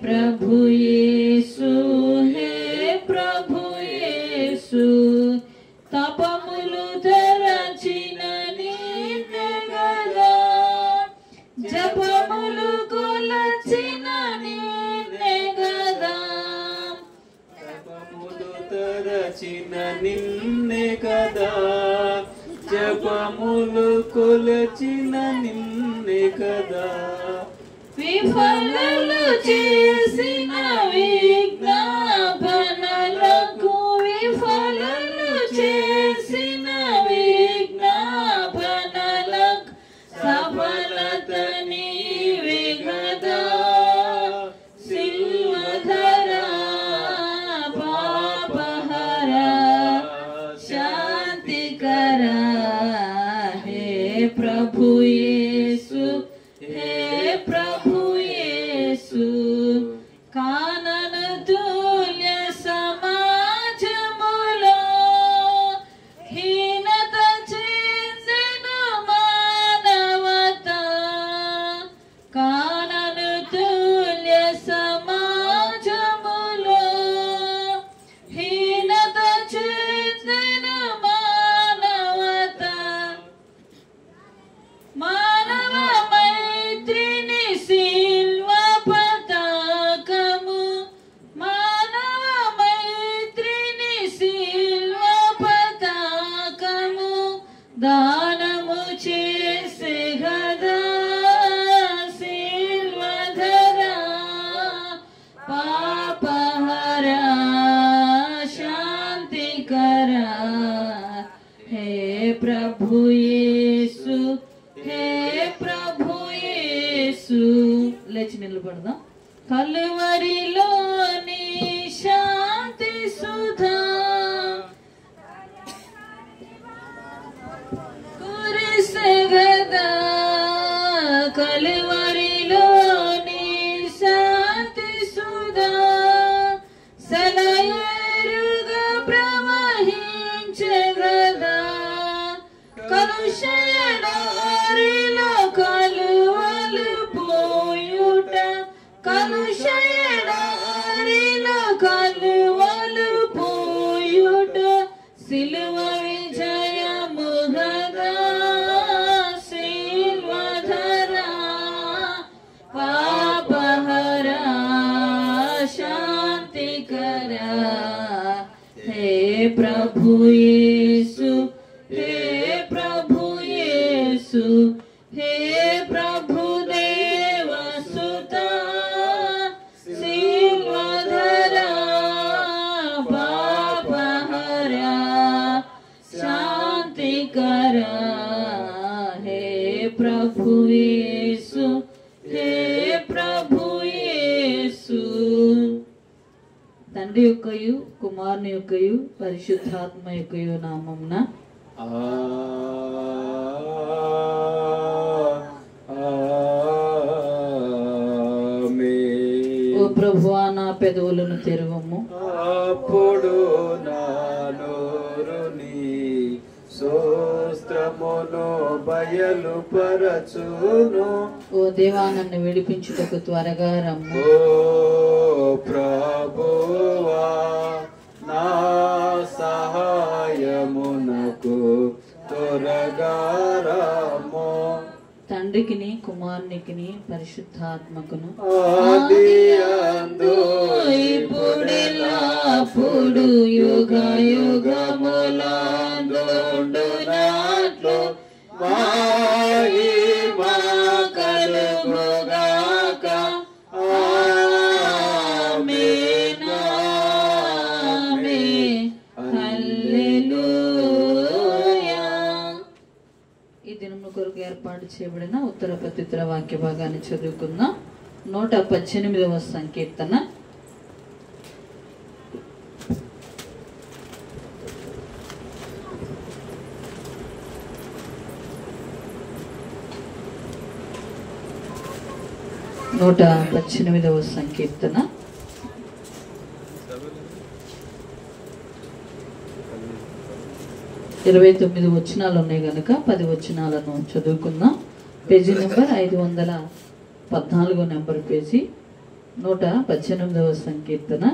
प्रभु येसु हे प्रभु येसु तपमुलु तरचिन निन्ने गदा जपमुलु कोलचिन निन्ने गदा तपमुलु तरचिन निन्ने गदा जपमुलु कोलचिन निन्ने गदा विफलలు చేసిన విజ్ఞాపనలకు విఫలలు చేసిన విజ్ఞాపనలకు సఫలత నీవే గదా సిల్వధరా పాపహరా శాంతికరా హే ప్రభు యేసు हे प्रभु येसु कानन तुल्य समाजमुलो हीनत చెందిన మానవతా कानन तुल्य समाजमुलो हीनత చెందిన మానవతా మానవ మైత్రిని సిల్వ పతాకము మానవ మైత్రిని సిల్వ పతాకము దానము చేసే గదా సిల్వధరా పాపహరా శాంతికరా హే ప్రభు యేసు हे प्रभु येसु లేచి నిలబడదాం కలువరిలోని శాంతి సుధా కురిసె గదా కలువరిలోని శాంతి సుధా సెలయేరుగా ప్రవహించే గదా కలుషయడారిలో కలువలు పోయుట కలుషయడారిలో కలువలు పోయుట సిలువ విజయము గదా సిల్వధరా పాపహరా శాంతికరా హే ప్రభు యేసు हे प्रभु येसु हे प्रभु देवसुता सिल्वधरा पापहरा शांतिकरा हे प्रभु येसु हे प्रभु येसु తండ్రి యొక్కయు కుమారుని యొక్కయు పరిశుద్ధాత్మ యొక్కయు నామమున ఆమేన్. ఓ ప్రభువా నా పెదవులను తెరవము అప్పుడు నా నోరుని స్తోత్రమును బయలుపరచును. ఓ దేవా నన్ను విడిపించుటకు త్వరగా రమ్ము. ఓ ప్రభువా నా సహాయమునకు త్వరగా రమ్ము. తండ్రికిని కుమారునికిని పరిశుద్ధాత్మకును ఆదియందు ఇప్పుడెల్లప్పుడు యుగ యుగములందుండునట్లు మహిమా కలుగుగాక. ఆమేన్ ఆమేన్ హల్లెలూయా. ఈ దినము కొరకు ఏర్పాటు చేయబడిన ఉత్తర ప్రత్యుత్తర వాక్య భాగాన్ని చదువుకుందాం. 118వ సంకీర్తన. నూట 18వ సంకీర్తన 29 వచనాలు ఉన్నాయి కనుక 10 వచనాలను చదువుకుందాం. Page number 514 number page. 118వ సంకీర్తన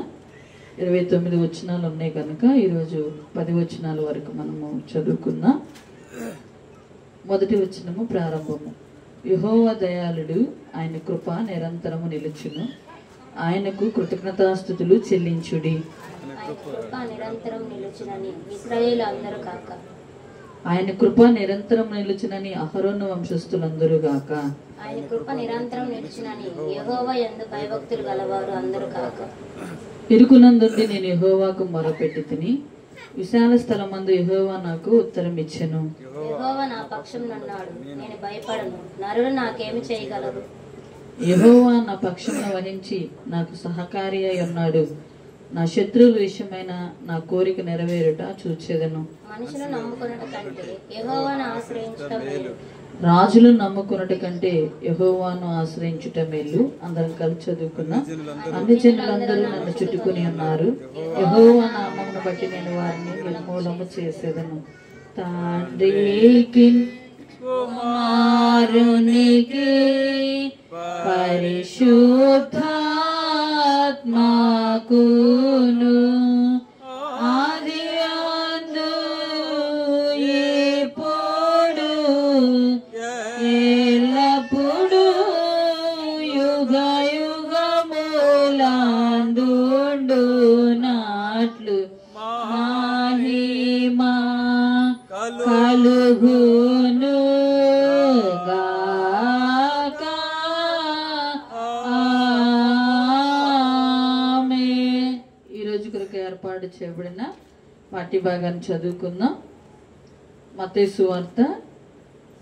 29 వచనాలు ఉన్నాయి కనుక ఈరోజు 10 వచనాల వరకు మనము చదువుకుందాం. మొదటి వచనము ప్రారంభము. యెహోవా దయాళుడు, ఆయన కృప నిరంతరము నిలుచును, ఆయనకు కృతజ్ఞతాస్తుతులు చెల్లించుడి. ఆయన కృప నిరంతరం నిలుచునని అహరోను వంశస్థులందరూ గాక. ఆయన కృప నిరంతరం నిలుచునని యెహోవా యందు భయభక్తులు గలవారు అందరూ కాక. ఇరుకునందుండి నేను యెహోవాకు మొరపెట్టి తిని, విశాల స్థలమందు యెహోవా నాకు ఉత్తరం ఇచ్చెను. యెహోవా నా పక్షమునున్నాడు, నేను భయపడను. నరులు నాకేమి చేయగలరు? యెహోవా నా పక్షమున వహించి నాకు సహకారి అయి ఉన్నాడు. నా శత్రువుల విషయమైన నా కోరిక నెరవేరుట చూచెదను. మనుషులు నమ్ముకున్నట కంటే యెహోవాను ఆశ్రయించుట మేలు. రాజులు నమ్ముకున్నట కంటే యెహోవాను ఆశ్రయించుట మేలు. అందరం కలిసి చదువుకున్న. అన్ని జనులందరూ నన్ను చుట్టుకుని ఉన్నారు. యెహోవా నామమును బట్టి నేను వారిని నిర్మూలము చేసేదను. తండ్రికి కుమారునికి పరిశుద్ధాత్మకును ఆదియందు ఎప్పుడు ఎల్లప్పుడు యుగ యుగములందుండునట్లు మహిమా కలుగును గాక. ఆమేన్. ఈ రోజు కొరకు ఏర్పాటు చేయబడిన పాఠ్య భాగాన్ని చదువుకుందాం. మత్తయి సువార్త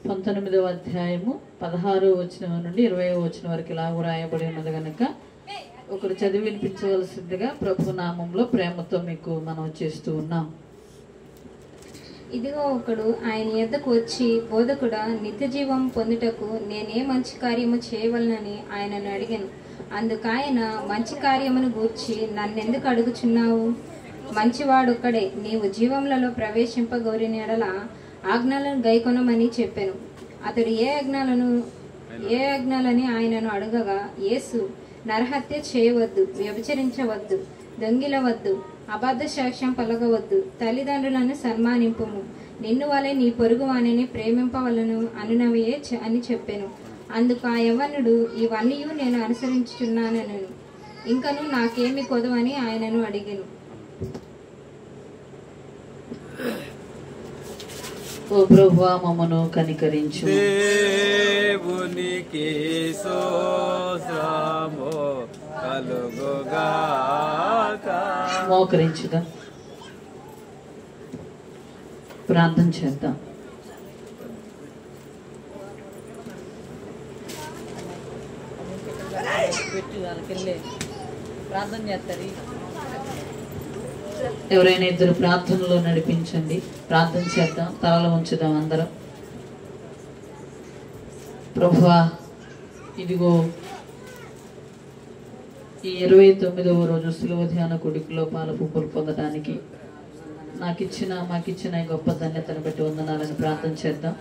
19వ అధ్యాయము 16వ వచనం నుండి 20వ వచనం వరకు ఇలా వ్రాయబడి ఉన్నది కనుక ఒకరు చదివి వినిపించవలసిందిగా ప్రభు నామంలో ప్రేమతో మీకు మనం చేస్తూ ఉన్నాం. ఇదిగో ఒకడు ఆయన యొద్దకు వచ్చి, బోధకుడా, నిత్య జీవం పొందుటకు నేనే మంచి కార్యము చేయవలనని ఆయనను అడిగాను. అందుకాయన, మంచి కార్యమును గూర్చి నన్నెందుకు అడుగుచున్నావు? మంచివాడొక్కడే, నీవు జీవములలో ప్రవేశింపగోరిన ఎడల ఆజ్ఞలను గైకొనమని చెప్పెను. అతడు ఏ ఆజ్ఞలని ఆయనను అడగగా, యేసు, నరహత్య చేయవద్దు, వ్యభిచరించవద్దు, దొంగిలవద్దు, అబద్ధ సాక్ష్యం పలకవద్దు, తల్లిదండ్రులను సన్మానింపుము, నిన్ను వలె నీ పొరుగు వానిని ప్రేమింపవలను అనునవియే అని చెప్పెను. అందుకు ఆ యవ్వనుడు, ఇవన్నీ నేను అనుసరించుచున్నానను, ఇంకను నాకేమి కొదవని ఆయనను అడిగెను. ఓ ప్రభువా, మమ్మను కనికరించు. దేవునికి స్తోత్రము కలుగుగాక. మోకరించుదాం, ప్రార్థన చేద్దాం. ప్రార్థన చేస్తారు. ఎవరైనా ఇద్దరు ప్రార్థనలో నడిపించండి. ప్రార్థన చేద్దాం, తలలో ఉంచుదాం అందరం. ప్రభువా, ఇదిగో ఈ 29వ రోజు శిలువ ధ్యాన కొడుకులో పాల పువ్వులు పొందడానికి మాకిచ్చిన ఈ గొప్ప ధన్యతను బట్టి వందనాలని ప్రార్థన చేద్దాం.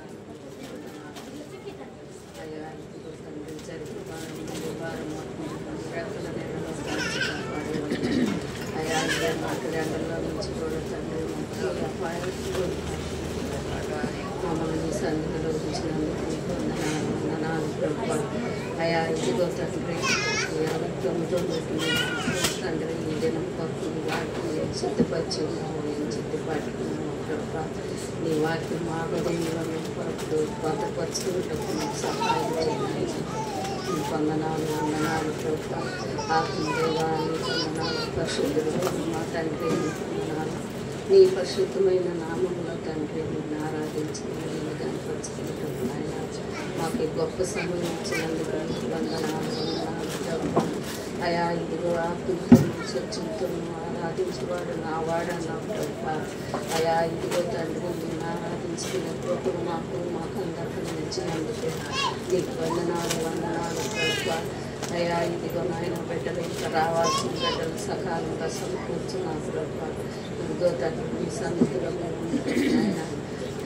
అయా ఇదిగో తండ్రి, తండ్రి ఈ దినం కొరకు వాటిని సిద్ధపరిచున్నాము, సిద్ధపడుతున్నాము ప్రభా. నీ వాక్యం మా హృదయంలో కొరకు భద్రపరుచుకుంటూ సహాయం చేయాలి. వందనాలు ప్రభా. ఆత్మదేవాన్ని వందనాలు, పరిశుద్ధుడు మా తండ్రి వందనాలు. నీ పరిశుద్ధమైన నామంలో తండ్రి నిన్ను ఆరాధించుకుని నిన్ను కనపరుచుకుంటాం. ఆయన మాకు గొప్ప సమయం ఇచ్చినందుకు వందనాలు ప్రభా. అయా ఇదిగో ఆత్మతో చర్చలతో ఆరాధించేవాడు నా వాడన్నావు ప్రభా. అయా ఇదిగో తండ్రి నిన్ను ఆరాధించుకునే ప్రభు మాకు అందరికీ ఇచ్చినందుకు నీకు వందనాలు ప్రభా. అయా ఇదిగో నాయన బిడ్డలు ఇంకా రావాల్సిన బిడ్డలు సకాలంగా సమకూర్చున్నావు ప్రభా. ఇదిగో తండ్రి నీ సన్నిధిలో మేము ఆయన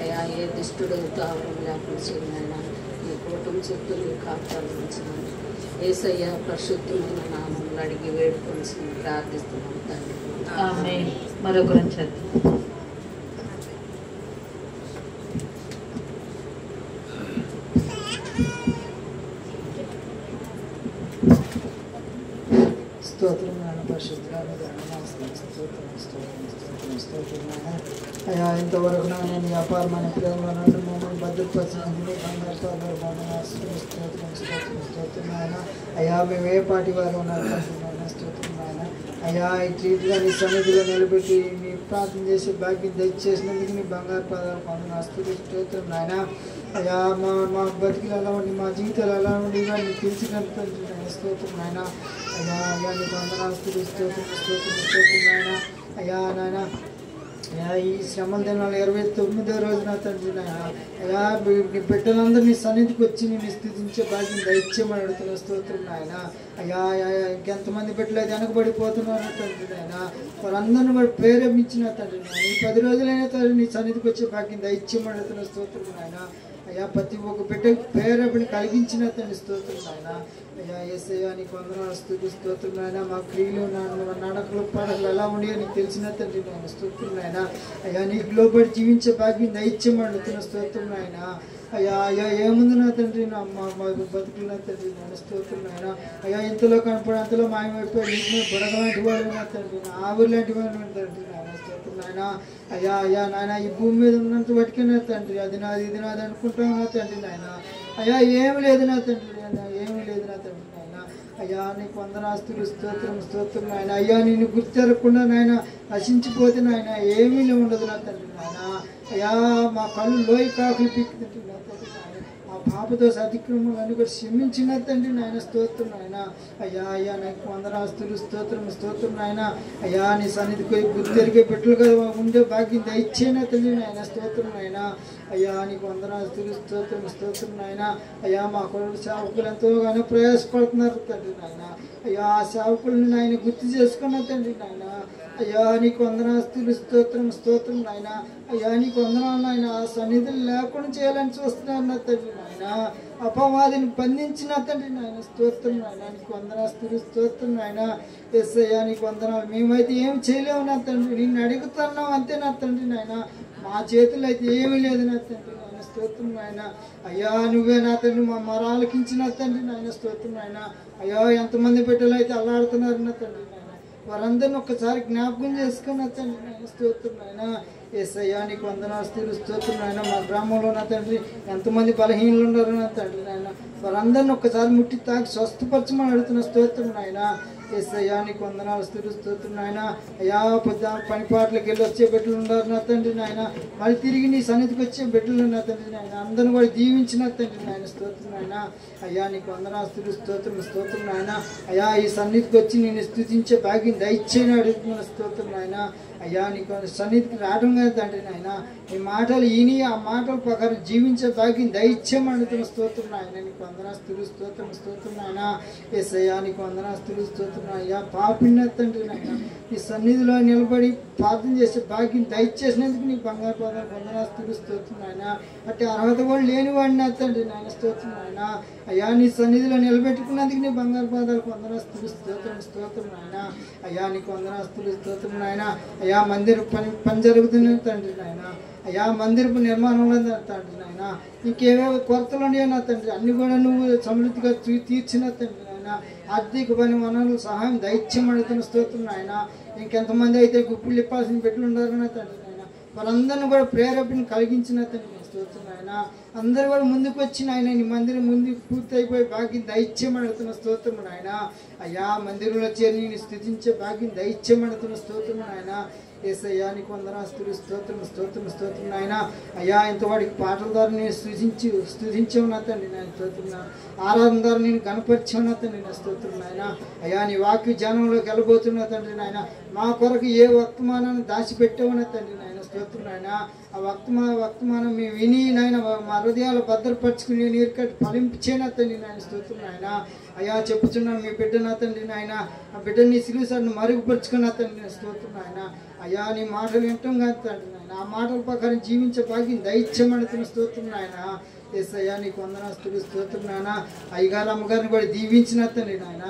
అయా ఏ దుష్టుడు తావరం లేకుండా చేయాలన్నా నీ కూటమి చుట్టూ నీ కాపాడు ఉంచినాను. యేసయ్య పరిశుద్ధమైన నామం అడిగి వేడుకొని ప్రార్థిస్తున్నాం తండ్రి. ఆమేన్. మరొకరం చదువు. స్తోత్రం నాయన, పరిశుద్ధాలు స్తోత్రం నాయన. అయ్యా ఇంతవరకు నాయన నీ అపారమైన ప్రేమలో నుండి మమ్మల్ని భద్రపరిచినందుకు స్తోత్రం నాయన. అయ్యా మేము ఏ పాటి వారు ఉన్నారు నాయన, స్తోత్రం నాయన. అయ్యా ఈ ట్రీట్గా నీ సన్నిధిలో నిలబెట్టి నీ ప్రార్థన చేసే భాగ్యం దయచేసినందుకు నీ బంగారు పాదాలు పొందిన స్తోత్రం నాయన. అయ్యా మా బతికిలు ఎలా ఉండి మా జీవితాలు ఎలా ఉండి నీ తెలిసినంత స్తోత్రం నాయన. అయ్యా అయ్యా నీకు వందనాస్తులు స్తోత్రం నాయన. అయ్యా నాయన అయ్యా ఈ శ్రమల దినాలు 29వ రోజున తండ్రి నాయన. అయ్యా నీ బిడ్డలందరూ నీ సన్నిధికి వచ్చి నేను స్థుతించే భాగ్యం దయచేయమని అడుగుతున్న స్తోత్రం నాయన. అయ్యా ఇంకెంతమంది బిడ్డలు అయితే వెనకబడిపోతున్నారు తండ్రి నాయన, వారందరిని కూడా ప్రేరేపించిన తండ్రి నాయన. ఈ 10 రోజులైనా తండ్రి నీ సన్నిధికి వచ్చే భాగ్యం దయచేయమని అడుగుతున్న స్తోత్రం నాయన. అయ్యా ప్రతి ఒక్క బిడ్డకు ప్రేరేపణ కలిగించిన తండ్రి స్తోత్రం నాయన. అయ్యా యేసయ్యా నీకు వందనాలు స్తోత్రం నాయన. మా క్రియలు నడకలు పాడకలు ఎలా ఉండి నీకు తెలిసిన తండ్రి నాయన, స్తోత్రం నాయన. అయ్యా నీకు లోబడి జీవించే భాగ్యం దయచేయమని అడుగుతున్న స్తోత్రం నాయన. అయ్యా అయ్యా ఏముంది నా తండ్రి నా మా బతుకులు నా తండ్రి నాయన, స్తోత్రం నాయన. అయ్యా ఇంతలో కనపడి అంతలో మాయమైపోయి నీకు బుడగ లాంటి వాడు నా తండ్రి, నా ఆవురు లాంటి వాడు నా తండ్రి నాయన, స్తోత్రం నాయన. అయ్యా అయ్యా నాయన ఈ భూమి మీద ఉన్నంత వాటికే నా తండ్రి అది నాది ఇది నాది అనుకుంటాం నా తండ్రి నాయన. అయ్యా ఏమి లేదు నా తండ్రి నాయన, ఏమి లేదు నా తండ్రి నాయన. అయ్యా నీకు వందనాస్తులు స్తోత్రం నాయన. అయ్యా నిన్ను గుర్తెరగకుండా నాయన నశించిపోతే నాయన ఏమీ ఉండదు నా తండ్రి నాయన. అయ్యా మా కళ్ళు లోయ కాకులు పీక్కుతుంటే నా తండ్రి నాయన, ఆ పాపతో అతిక్రమాలన్నీ కూడా క్షమించిన తండ్రి నాయన, స్తోత్రం నాయన. అయ్యా అయ్యా నీకు వందనాస్తులు స్తోత్రం నాయన. అయ్యా నీ సన్నిధికి గుర్తెరిగే పెట్టులుగా ఉండే భాగ్యం దయచేయన తండ్రి నాయన, స్తోత్రం నాయన. అయ్యా నీకు వందనాస్తులు స్తోత్రం నాయన. అయ్యా మా కొడుకు సేవకులు ఎంతోగానో ప్రయాసపడుతున్నారు తండ్రి నాయన. అయ్యా ఆ సేవకులను నాయన గుర్తు చేసుకున్న తండ్రి నాయన. అయ్యా నీకు వందనాస్తులు స్తోత్రం నాయన. అయ్యా నీకు వందనాలు నాయన. ఆ సన్నిధులు లేకుండా చేయాలని చూస్తున్నాను తండ్రి నాయన. అపవాదిని బంధించిన తండ్రి నాయన, స్తోత్రం నాయన. నీకు వందనాస్తులు స్తోత్రం నాయన. యేసయ్యా నీకు వందనాలు. మేమైతే ఏమి చేయలేము నా తండ్రి, నిన్ను అడుగుతున్నాం అంతే నా తండ్రి నాయన. మా చేతుల్లో అయితే ఏమీ లేదు నా తండ్రి నాయన, స్తోత్రం నాయన. అయ్యా నువ్వే నా తండ్రి మా మొరాలకించిన తండ్రి నాయన, స్తోత్రం నాయన. అయ్యా ఎంతమంది బిడ్డలు అయితే అల్లాడుతున్నారు నా తండ్రి నాయన, వారందరిని ఒక్కసారి జ్ఞాపకం చేసుకున్న తండ్రి నాయన, స్తోత్రం నాయన. యేసయ్యా నీకు వందనాస్తులు స్తోత్రం నాయన. మా గ్రామంలో నా తండ్రి ఎంతమంది బలహీనలు ఉన్నారు నా తండ్రి నాయన, వారందరిని ఒక్కసారి ముట్టి తాకి స్వస్థపరచమని అడుగుతున్న స్తోత్రం నాయన. యేసయ్యా నీకు వందనాలు స్తోత్రం నాయన. అయ్యా పొద్దు పనిపాట్లకి వెళ్ళి వచ్చే బిడ్డలు ఉన్నారు నా తండ్రి నాయన, మళ్ళీ తిరిగి నీ సన్నిధికి వచ్చే బిడ్డలు నా తండ్రి నాయన, అందరిని కూడా దీవించిన తండ్రి నాయన, స్తోత్రం నాయన. అయ్యా నీకు వందనాస్తులు స్తోత్రం నాయన. అయ్యా ఈ సన్నిధికి వచ్చి నేను స్తుతించే భాగ్యం దయచేయని అడుగుతున్న స్తోత్రం నాయన. అయ్యా నీకు సన్నిధికి రావడం కదా తండ్రి నాయన, నీ మాటలు ఈని ఆ మాటల ప్రకారం జీవించే భాగ్యం దయచేయమని అడుగుతున్న స్తోత్రం నాయన. నీకు వందనాస్తులు స్తోత్రం నాయన. యేసయ్యా నీకు వందనాస్తులు స్తోత్రం. అయ్యా పాపిన తండ్రి నాయన, నీ సన్నిధిలో నిలబడి ప్రార్థన చేసే భాగ్యం దయచేసినందుకు నీ బంగారు పాదాలు వందనాస్తులు స్తోత్రం నాయన. అట్టి అర్హత కూడా లేనివాడిని నా తండ్రి నాయన, స్తోత్రం నాయన. అయ్యా నీ సన్నిధిలో నిలబెట్టుకున్నందుకు నీ బంగారు పాదాలకు వందనాస్తులు స్తోత్రం నాయన. అయ్యా నీకు వందనాస్తులు స్తోత్రం నాయన. అయ్యా మందిర పని జరుగుతున్న తండ్రి నాయన. అయ్యా మందిరపు నిర్మాణంలో తండ్రి నాయన ఇంకేవేవో కొరతలు ఉన్నాయో నా తండ్రి, అన్ని కూడా నువ్వు సమృద్ధిగా తీర్చిన తండ్రి నాయన. ఆర్థిక పని వనరులు సహాయం దైత్యమడుతున్న స్తోత్రం నాయన. ఇంకెంతమంది అయితే గుప్పులు ఇప్పాల్సిన బిడ్డలు ఉన్నారు నా తండ్రి నాయన, వారందరినీ కూడా ప్రేరేపణ కలిగించిన తండ్రి స్తోత్రం నాయన. అందరూ కూడా ముందుకు వచ్చి నాయన నీ మందిరం ముందుకు పూర్తి అయిపోయి భాగ్యం దైత్యమడుతున్న స్తోత్రం నాయన. అయ్యా మందిరంలో చేరి నేను స్థుతించే భాగ్యం దైత్యమడుతున్న స్తోత్రం నాయన. యేసయ్యా నీకు వందనాస్తులు స్తోత్రం నాయన. అయ్యా ఇంతవాడికి పాటల ద్వారా నేను స్తుతించావు నా తండ్రి నాయన, స్తోత్రం. ఆరాధన ద్వారా నేను కనపరిచావు నా తండ్రి నా, స్తోత్రం నాయన. అయ్యా నీ వాక్య జ్ఞానంలోకి వెళ్ళబోతున్నా తండ్రి నాయన, మా కొరకు ఏ వర్తమానాన్ని దాచిపెట్టావు నా తండ్రి నాయన, స్తోత్రం నాయన. ఆ వర్తమానం మేము విని నాయన మా హృదయాలు భద్రపరుచుకుని నీరు కట్టి ఫలించేనా తండ్రి నాయన, స్తోత్రం నాయన. అయ్యా చెప్పుచున్నాను మీ బిడ్డ నా తండ్రి నాయన, ఆ బిడ్డని సిలువను మరుగుపరుచుకున్న తండ్రి స్తోత్రం నాయన. అయ్యా నీ మాటలు వింటాం కాదు తండ్రి నాయన, ఆ మాటల ప్రకారం జీవించే భాగ్యం దైత్యమడుతున్న స్తోత్రం నాయన. యేసయ్యా నీకు వందనాస్తులు స్తోత్రం నాయన. అయ్యగారు అమ్మగారిని కూడా దీవించిన తండ్రి నాయన.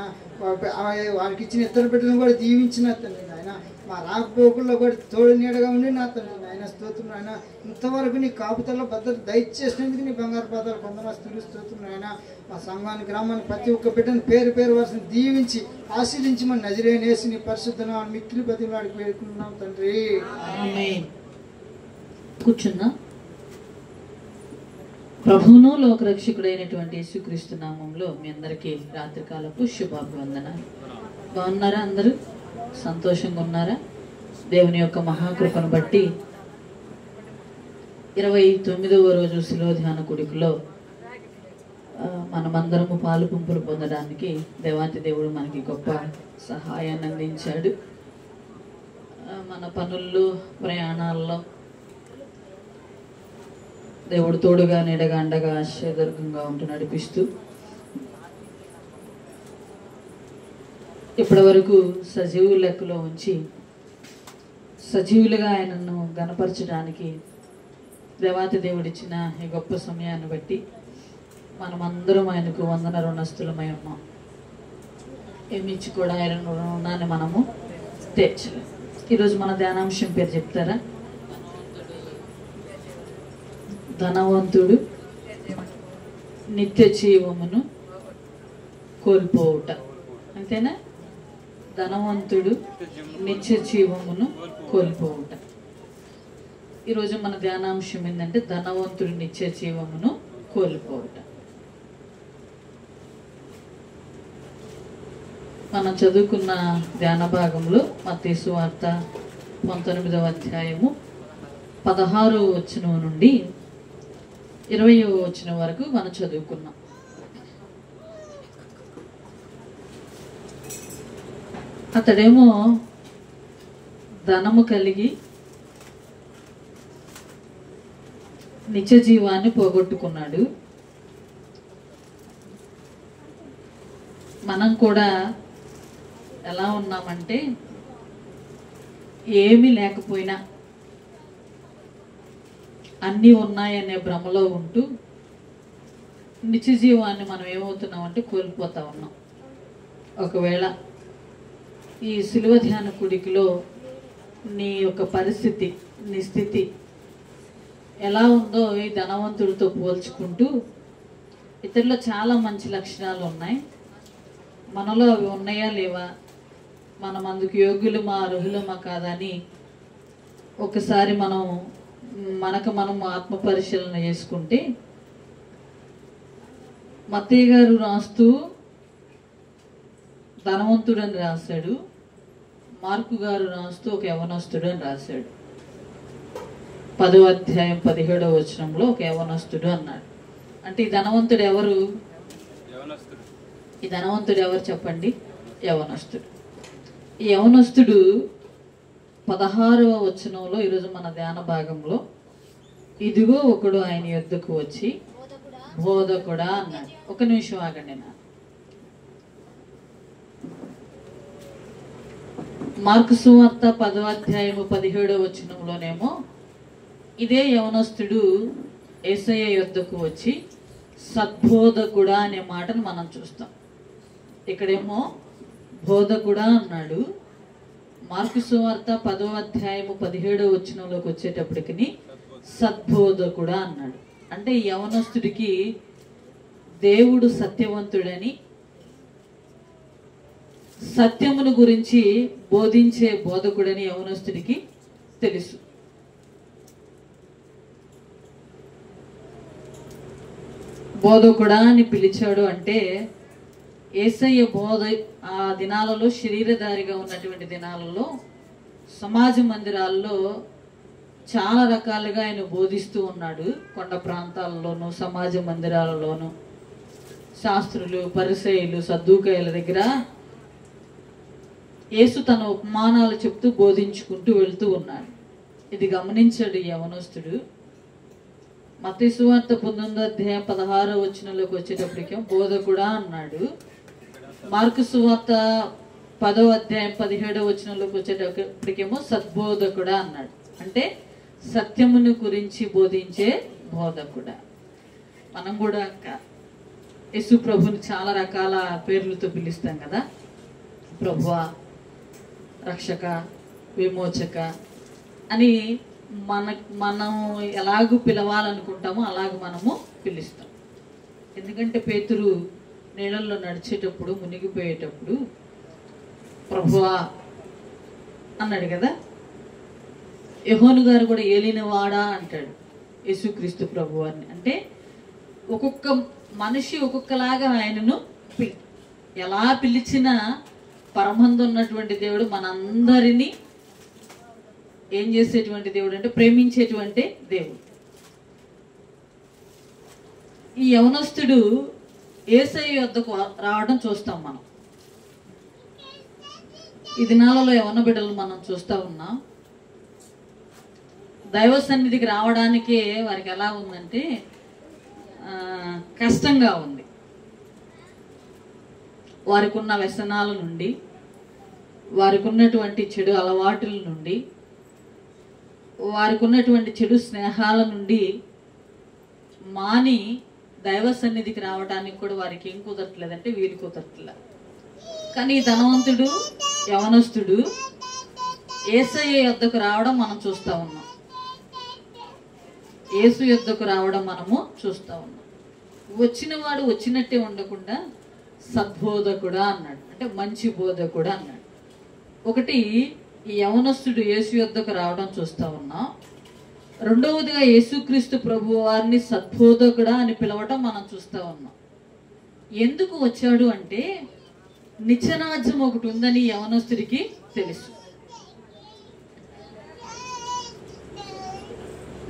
వాళ్ళకి ఇచ్చిన ఇద్దరు బిడ్డలను కూడా దీవించిన తండ్రి నాయన. మా రాకపోకుల్లో కూడా తోడు నీడగా ఉండి నా తండ్రి నాయన స్తోత్రం నాయన. ఇంతవరకు నీ కాపుతల్లో భద్రత దయచేసినందుకు నీ బంగారు పాదాలు వందనాస్తులు స్తోత్రం నాయన. మా సంఘాన్ని గ్రామాన్ని ప్రతి ఒక్క బిడ్డను పేరు పేరు వరుసను దీవించి ఆశీర్వించి మన నజరేయుని యేసు నీ పరిశుద్ధ నామమున మిక్కిలి బతిమలాడి వేడుకుంటున్నాం తండ్రి. ఆమేన్. కూర్చున్నా. ప్రభువును లోకరక్షకుడైనటువంటి యేసుక్రీస్తు నామంలో మీ అందరికీ రాత్రికాలపు శుభాభివందనాలు. బాగున్నారా? అందరూ సంతోషంగా ఉన్నారా? దేవుని యొక్క మహాకృపను బట్టి 29వ రోజు శిలువ ధ్యాన కుడికలో మనమందరము పాలు పంపులు పొందడానికి దేవాతి దేవుడు మనకి గొప్ప సహాయాన్ని అందించాడు. మన పనుల్లో ప్రయాణాల్లో దేవుడు తోడుగా నీడగా అండగా ఆశ్చర్యదుర్గంగా ఉంటూ నడిపిస్తూ ఇప్పటి వరకు సజీవు లెక్కలో ఉంచి సజీవులుగా ఆయనను గణపరచడానికి దేవాతి దేవుడిచ్చిన ఈ గొప్ప సమయాన్ని బట్టి మనమందరం ఆయనకు వందన రుణస్తులమై ఉన్నాం. ఏమిచ్చి కూడా ఆయన రుణాన్ని మనము తీర్చలేం. ఈరోజు మన ధ్యానాంశం పేరు చెప్తారా? ధనవంతుడు నిత్య జీవమును కోల్పోవుట. అంతేనా? ధనవంతుడు నిత్య జీవమును కోల్పోవుట. ఈరోజు మన ధ్యానాంశం ఏంటంటే ధనవంతుడు నిత్య జీవమును కోల్పోవుట. మనం చదువుకున్న ధ్యాన భాగంలో మత్తయి సువార్త 19వ అధ్యాయము 16వ వచనం నుండి 20వ వచనం వరకు మనం చదువుకున్నాం. అతడేమో ధనము కలిగి నిత్య జీవాన్ని పోగొట్టుకున్నాడు. మనం కూడా ఎలా ఉన్నామంటే ఏమీ లేకపోయినా అన్నీ ఉన్నాయనే భ్రమలో ఉంటూ నిత్య జీవాన్ని మనం ఏమవుతున్నామంటే కోల్పోతా ఉన్నాం. ఒకవేళ ఈ శిలువ ధ్యాన కుడికిలో నీ యొక్క పరిస్థితి, నీ స్థితి ఎలా ఉందో ఈ ధనవంతుడితో పోల్చుకుంటూ ఇతరులో చాలా మంచి లక్షణాలు ఉన్నాయి, మనలో అవి ఉన్నాయా లేవా, మనం అందుకు యోగ్యులమా అర్హులమా కాదని ఒకసారి మనం ఆత్మ పరిశీలన చేసుకుంటే మత్తయి గారు రాస్తూ ధనవంతుడు అని రాశాడు, మార్కు గారు రాస్తూ ఒక యవనస్తుడు అని రాశాడు. 10వ అధ్యాయం 17వ వచనంలో ఒక యవనస్తుడు అన్నాడు. అంటే ఈ ధనవంతుడు ఎవరు? ఈ ధనవంతుడు ఎవరు చెప్పండి? యవనస్తుడు. ఈ యవనస్తుడు 16వ వచనంలో ఈరోజు మన ధ్యాన భాగంలో ఇదిగో ఒకడు ఆయన యొద్దకు వచ్చి బోధకుడా అన్నాడు. ఒక నిమిషం ఆగండి. మార్కు సువార్త 10వ అధ్యాయము 17వ వచనంలోనేమో ఇదే యవనస్తుడు యేసయ్య యొద్దకు వచ్చి సద్బోధకుడా అనే మాటను మనం చూస్తాం. ఇక్కడేమో బోధకుడా అన్నాడు. మార్కు సువార్త 10వ అధ్యాయము 17వ వచనంలోకి వచ్చేటప్పటికి సద్బోధకుడా అన్నాడు. అంటే ఈ యవనస్తుడికి దేవుడు సత్యవంతుడని, సత్యమును గురించి బోధించే బోధకుడని యవనస్తుడికి తెలుసు. బోధకుడా అని పిలిచాడు అంటే యేసయ్య బోధ ఆ దినాలలో శరీరధారిగా ఉన్నటువంటి దినాలలో సమాజ మందిరాల్లో చాలా రకాలుగా ఆయన బోధిస్తూ ఉన్నాడు. కొండ ప్రాంతాలలోనూ సమాజ మందిరాలలోనూ శాస్త్రులు, పరిసయ్యులు, సద్దూకయ్యుల దగ్గర యేసు తన ఉపమానాలు చెప్తూ బోధించుకుంటూ వెళ్తూ ఉన్నాడు. ఇది గమనించాడు యవనస్తుడు. మత్తయి సువార్త 19వ అధ్యాయం 16వ వచనంలోకి వచ్చేటప్పటికే బోధకుడా అన్నాడు. మార్కు సువార్త 10వ అధ్యాయం 17వ వచనంలోకి వచ్చేటప్పటికేమో సద్బోధకుడా అన్నాడు. అంటే సత్యమును గురించి బోధించే బోధకుడా. మనం కూడా యేసు ప్రభుని చాలా రకాల పేర్లతో పిలుస్తాం కదా. ప్రభువా, రక్షక, విమోచక అని మనం ఎలాగూ పిలవాలనుకుంటామో అలాగ మనము పిలుస్తాం. ఎందుకంటే పేతురు నీళ్ళల్లో నడిచేటప్పుడు, మునిగిపోయేటప్పుడు ప్రభువా అన్నాడు కదా. యోహాను గారు కూడా ఏలినవాడా అంటాడు యేసుక్రీస్తు ప్రభువారిని. అంటే ఒక్కొక్క మనిషి ఒక్కొక్కలాగా ఆయనను ఎలా పిలిచినా పరమందు ఉన్నటువంటి దేవుడు మనందరినీ ఏం చేసేటువంటి దేవుడు అంటే ప్రేమించేటువంటి దేవుడు. ఈ యవనస్తుడు యేసయ్య యొద్దకు రావడం చూస్తాం మనం. ఈ దినాలలో యవన బిడ్డలు మనం చూస్తూ ఉన్నాం. దైవ సన్నిధికి రావడానికే వారికి ఎలా ఉందంటే కష్టంగా ఉంది. వారికి ఉన్న వ్యసనాల నుండి, వారికి ఉన్నటువంటి చెడు అలవాటుల నుండి, వారికి ఉన్నటువంటి చెడు స్నేహాల నుండి మాని దైవ సన్నిధికి రావడానికి కూడా వారికి ఏం కుదరట్లేదంటే వీలు కుదరట్లేదు. కానీ ధనవంతుడు యవనస్తుడు యేసయ్య యొద్దకు రావడం మనం చూస్తూ ఉన్నాం. యేసు యొద్దకు రావడం మనము చూస్తూ ఉన్నాం. వచ్చిన వాడు వచ్చినట్టే ఉండకుండా సద్బోధకుడా అన్నాడు, అంటే మంచి బోధకుడా అన్నాడు. ఒకటి, ఈ యవనస్తుడు యేసు యొద్దకు రావడం చూస్తూ ఉన్నాం. రెండవదిగా యేసుక్రీస్తు ప్రభు వారిని సద్బోధకుడా అని పిలవటం మనం చూస్తూ ఉన్నాం. ఎందుకు వచ్చాడు అంటే నిత్యరాజ్యం ఒకటి ఉందని యవనస్తుడికి తెలుసు.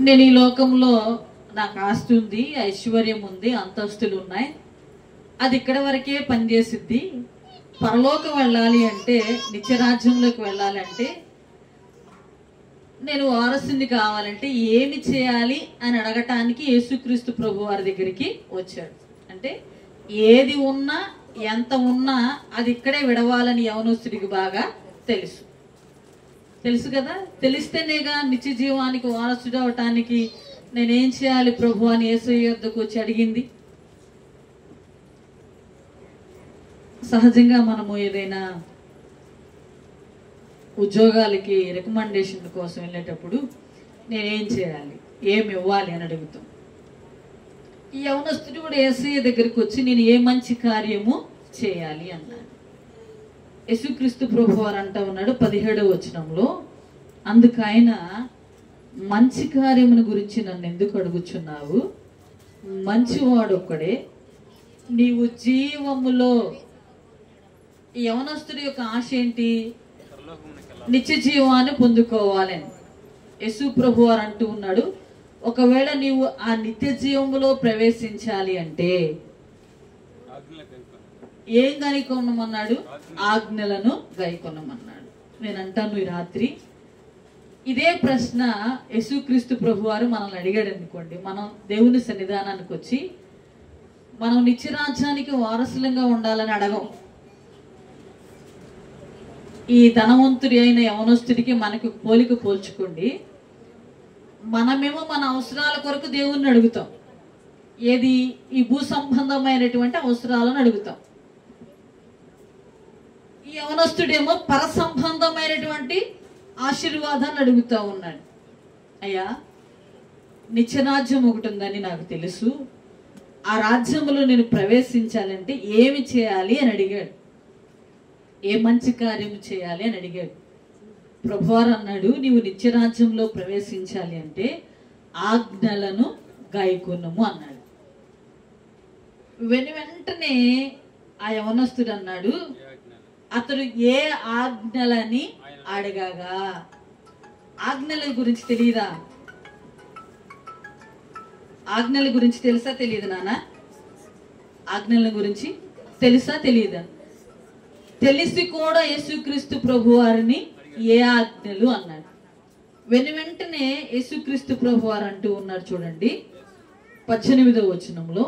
నేను ఈ లోకంలో నాకు ఆస్తి ఉంది, ఐశ్వర్యం ఉంది, అంతస్తులు ఉన్నాయి, అది ఇక్కడ వరకే పనిచేసిద్ది. పరలోకం వెళ్ళాలి అంటే, నిత్యరాజ్యంలోకి వెళ్ళాలి అంటే, నేను వారసుని కావాలంటే ఏమి చేయాలి అని అడగటానికి యేసుక్రీస్తు ప్రభు వారి దగ్గరికి వచ్చాడు. అంటే ఏది ఉన్నా ఎంత ఉన్నా అది ఇక్కడే విడవాలని యవనస్తుడికి బాగా తెలుసు కదా. తెలిస్తేనేగా నిత్య జీవానికి వారసుడు అవటానికి నేనేం చేయాలి ప్రభు అని యేసయ్య యొద్దకు వచ్చి అడిగింది. సహజంగా మనము ఏదైనా ఉద్యోగాలకి రికమెండేషన్ కోసం వెళ్ళేటప్పుడు నేనేం చేయాలి, ఏమి ఇవ్వాలి అని అడుగుతాం. ఈ యవనస్తుడు కూడా యేసయ్య దగ్గరికి వచ్చి నేను ఏ మంచి కార్యము చేయాలి అన్నాడు. యేసుక్రీస్తు ప్రభు వారు అంటా ఉన్నాడు 17వ వచనంలో, అందుకు ఆయన, మంచి కార్యమును గురించి నన్ను ఎందుకు అడుగుచున్నావు? మంచివాడు ఒక్కడే, నీవు జీవములో. ఈ యవనస్తుడి యొక్క ఆశ ఏంటి? నిత్య జీవాన్ని పొందుకోవాలని. యేసు ప్రభు వారు అంటూ ఉన్నాడు, ఒకవేళ నీవు ఆ నిత్య జీవములో ప్రవేశించాలి అంటే ఏం గైకొనమన్నాడు? ఆజ్ఞలను గైకొనమన్నాడు. నేను అంటాను ఈ రాత్రి ఇదే ప్రశ్న యేసుక్రీస్తు ప్రభు వారు మనల్ని అడిగాడు అనుకోండి, మనం దేవుని సన్నిధానానికి వచ్చి మనం నిత్యరాజ్యానికి వారసులంగా ఉండాలని అడగం. ఈ ధనవంతుడి అయిన యవనస్తుడికి మనకు పోలిక పోల్చుకోండి. మనమేమో మన అవసరాల కొరకు దేవుణ్ణి అడుగుతాం. ఏది? ఈ భూ సంబంధమైనటువంటి అవసరాలను అడుగుతాం. ఈ యవనస్తుడేమో పర సంబంధమైనటువంటి ఆశీర్వాదాన్ని అడుగుతూ ఉన్నాడు. అయ్యా, నిత్యరాజ్యం ఒకటి ఉందని నాకు తెలుసు, ఆ రాజ్యంలో నేను ప్రవేశించాలంటే ఏమి చేయాలి అని అడిగాడు. ఏ మంచి కార్యం చేయాలి అని అడిగాడు. ప్రభువారు అన్నాడు, నీవు నిత్యరాజ్యంలో ప్రవేశించాలి అంటే ఆజ్ఞలను గైకొనుము అన్నాడు. వెంటనే ఆ యవనస్తుడు అన్నాడు, అతడు ఏ ఆజ్ఞలని అడగగా. ఆజ్ఞల గురించి తెలియదా? ఆజ్ఞల గురించి తెలుసా తెలియదు నాన్న? ఆజ్ఞల గురించి తెలుసా తెలియదా? తెలిసి కూడా యేసుక్రీస్తు ప్రభు వారిని ఏ ఆజ్ఞలు అన్నాడు. వెంటనే యేసుక్రీస్తు ప్రభు వారు అంటూ ఉన్నారు చూడండి 18వ వచనంలో,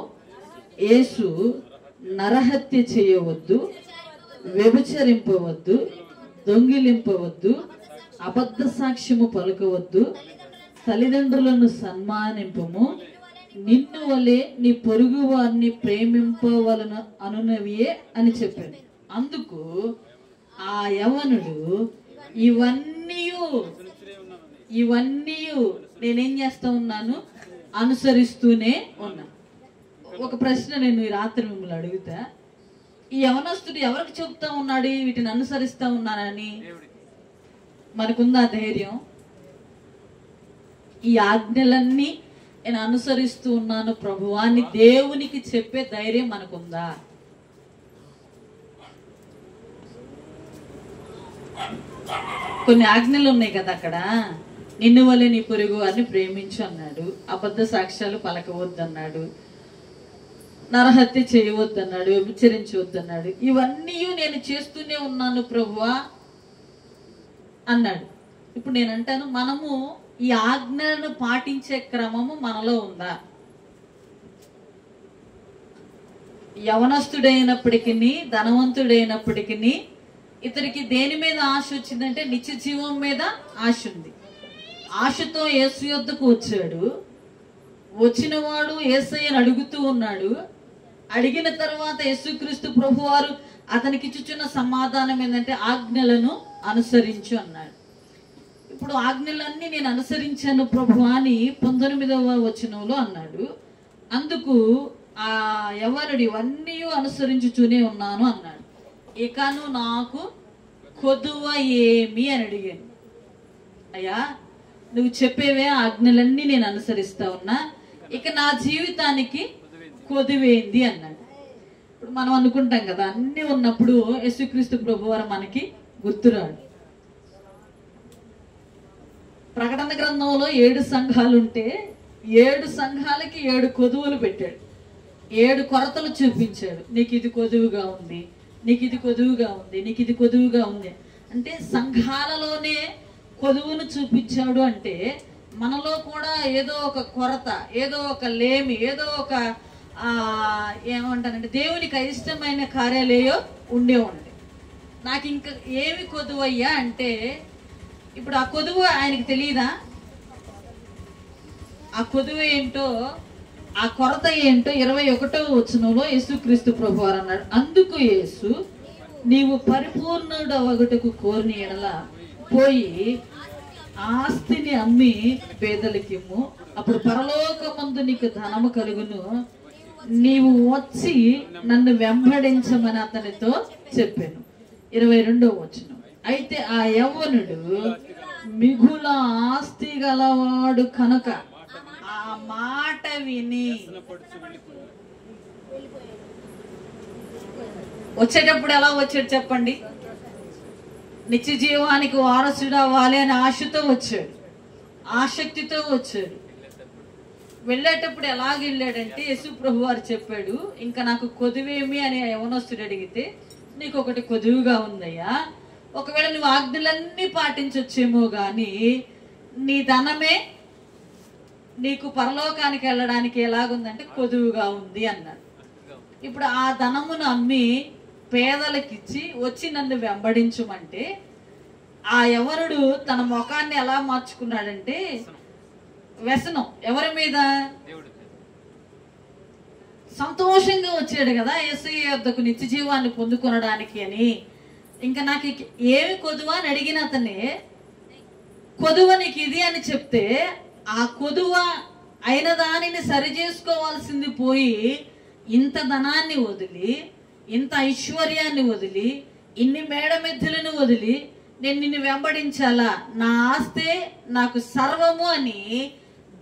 యేసు నరహత్య చేయవద్దు, వ్యభిచరింపవద్దు, దొంగిలింపవద్దు, అబద్ధ సాక్ష్యము పలుకవద్దు, తల్లిదండ్రులను సన్మానింపము, నిన్ను వలె నీ పొరుగు వారిని ప్రేమింపవలన అనునవియే అని చెప్పాడు. అందుకు ఆ యవనుడు ఇవన్నీ నేనేం చేస్తా ఉన్నాను, అనుసరిస్తూనే ఉన్నా. ఒక ప్రశ్న నేను ఈ రాత్రి మిమ్మల్ని అడుగుతా, ఈ యవనస్తుడు ఎవరికి చెప్తా ఉన్నాడు వీటిని అనుసరిస్తా ఉన్నానని? మనకుందా ధైర్యం? ఈ ఆజ్ఞలన్నీ నేను అనుసరిస్తూ ఉన్నాను ప్రభువా అని దేవునికి చెప్పే ధైర్యం మనకుందా? కొన్ని ఆజ్ఞలు ఉన్నాయి కదా అక్కడ. నిన్ను వలె నీ పొరుగు వారిని ప్రేమించు అన్నాడు, అబద్ధ సాక్ష్యాలు పలకవద్దన్నాడు, నరహత్య చేయవద్దన్నాడు, వ్యభిచరించవద్దన్నాడు. ఇవన్నీ నేను చేస్తూనే ఉన్నాను ప్రభువా అన్నాడు. ఇప్పుడు నేను అంటాను, మనము ఈ ఆజ్ఞలను పాటించే క్రమము మనలో ఉందా? యవనస్తుడైనప్పటికీ ధనవంతుడైనప్పటికీ ఇతనికి దేని మీద ఆశ వచ్చిందంటే నిత్య జీవం మీద ఆశ ఉంది. ఆశతో యేసు యొద్దకు వచ్చాడు. వచ్చిన వాడు యేసయ్యను అడుగుతూ ఉన్నాడు. అడిగిన తర్వాత యేసుక్రీస్తు ప్రభువారు అతనికి ఇచ్చుచున్న సమాధానం ఏంటంటే ఆజ్ఞలను అనుసరించు అన్నాడు. ఇప్పుడు ఆజ్ఞలన్నీ నేను అనుసరించాను ప్రభు అని 19వ వచనంలో అన్నాడు. అందుకు ఆ యవనుడు ఇవన్నీ అనుసరించుతూనే ఉన్నాను అన్నాడు. ఇకను నాకు కొదువ ఏమి అని అడిగాను. అయ్యా, నువ్వు చెప్పేవే ఆజ్ఞలన్నీ నేను అనుసరిస్తా ఉన్నా, ఇక నా జీవితానికి కొదువేంది అన్నాడు. ఇప్పుడు మనం అనుకుంటాం కదా, అన్నీ ఉన్నప్పుడు యేసుక్రీస్తు ప్రభువారు మనకి గుర్తురాడు. ప్రకటన గ్రంథంలో 7 సంఘాలు ఉంటే 7 సంఘాలకి 7 కొదువులు పెట్టాడు, 7 కొరతలు చూపించాడు. నీకు ఇది కొదువుగా ఉంది, నీకు ఇది కొదువుగా ఉంది, నీకు ఇది కొదువుగా ఉంది అంటే సంఘాలలోనే కొదువును చూపించాడు. అంటే మనలో కూడా ఏదో ఒక కొరత, ఏదో ఒక లేమి, ఏదో ఒక ఏమంటానంటే దేవునికి అయిష్టమైన కార్యాలేయో ఉండే ఉంటాయి. నాకు ఇంకా ఏమి కొదువయ్యా అంటే, ఇప్పుడు ఆ కొదువు ఆయనకి తెలియదా? ఆ కొదువు ఏంటో, ఆ కొరత ఏంటో 21వ వచనంలో యేసుక్రీస్తు ప్రభువారు అన్నాడు. అందుకు యేసు, నీవు పరిపూర్ణుడవగుటకు కోరిన ఎడల పోయి ఆస్తిని అమ్మి పేదలకిమ్ము, అప్పుడు పరలోకమందు నీకు ధనము కలుగును, నీవు వచ్చి నన్ను వెంబడించమని అతనితో చెప్పాను. 22వ వచనం. అయితే ఆ యవ్వనుడు మిగుల ఆస్తి గలవాడు కనుక ఆ మాట విని వచ్చేటప్పుడు ఎలా వచ్చాడు చెప్పండి? నిత్య జీవానికి వారసుడు అవ్వాలి అని ఆశతో వచ్చాడు, ఆసక్తితో వచ్చాడు. వెళ్ళేటప్పుడు ఎలాగ వెళ్ళాడంటే యేసు ప్రభు వారు చెప్పాడు, ఇంకా నాకు కొదువేమి అని యవనస్తుడు అడిగితే, నీకు ఒకటి కొదువుగా ఉందయ్యా, ఒకవేళ నువ్వు ఆజ్ఞలన్నీ పాటించొచ్చేమో గాని నీ ధనమే నీకు పరలోకానికి వెళ్ళడానికి ఎలాగుందంటే కొదువుగా ఉంది అన్నాడు. ఇప్పుడు ఆ ధనమును అమ్మి పేదలకిచ్చి వచ్చి నన్ను వెంబడించమంటే ఆ యవనుడు తన ముఖాన్ని ఎలా మార్చుకున్నాడంటే వ్యసనం ఎవరి మీద? సంతోషంగా వచ్చాడు కదా యేసయ్య యొద్దకు నిత్య జీవాన్ని పొందుకొనడానికి అని. ఇంకా నాకు ఏమి కొదువా అని అడిగిన అతనే, కొదువ నీకు ఇది అని చెప్తే ఆ కొదువ అయిన దానిని సరి చేసుకోవాల్సింది పోయి ఇంత ధనాన్ని వదిలి, ఇంత ఐశ్వర్యాన్ని వదిలి, ఇన్ని మేడమెద్దులను వదిలి నేను నిన్ను వెంబడించాలా, నా ఆస్తే నాకు సర్వము అని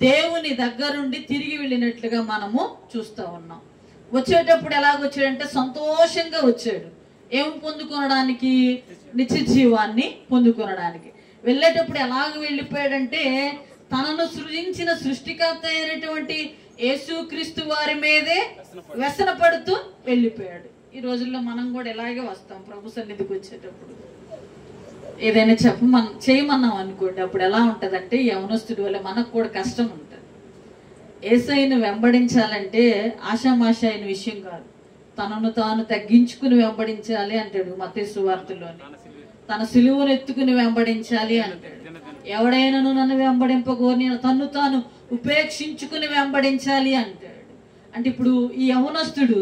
దేవుని దగ్గరుండి తిరిగి వెళ్ళినట్లుగా మనము చూస్తూ ఉన్నాం. వచ్చేటప్పుడు ఎలాగొచ్చాడంటే సంతోషంగా వచ్చాడు. ఏం పొందుకొనడానికి? నిత్య జీవాన్ని పొందుకొనడానికి. వెళ్ళేటప్పుడు ఎలాగ వెళ్ళిపోయాడంటే తనను సృజించిన సృష్టికర్త అయినటువంటి యేసుక్రీస్తు వారి మీదే వ్యసనపడుతూ వెళ్ళిపోయాడు. ఈ రోజుల్లో మనం కూడా ఇలాగే వస్తాం. ప్రభు సన్నిధికి వచ్చేటప్పుడు ఏదైనా చేయమన్నాం అనుకోండి, అప్పుడు ఎలా ఉంటదంటే యవనస్తుడి వల్ల మనకు కూడా కష్టం ఉంటుంది. యేసయ్యను వెంబడించాలంటే ఆషామాషి అయిన విషయం కాదు. తనను తాను తగ్గించుకుని వెంబడించాలి అంటాడు మత్తయి సువార్తలోని. తన సిలువను ఎత్తుకుని వెంబడించాలి అంటాడు. ఎవడైనాను నన్ను వెంబడింపగోని తన్ను తాను ఉపేక్షించుకుని వెంబడించాలి అంటాడు. అంటే ఇప్పుడు ఈ యవనస్తుడు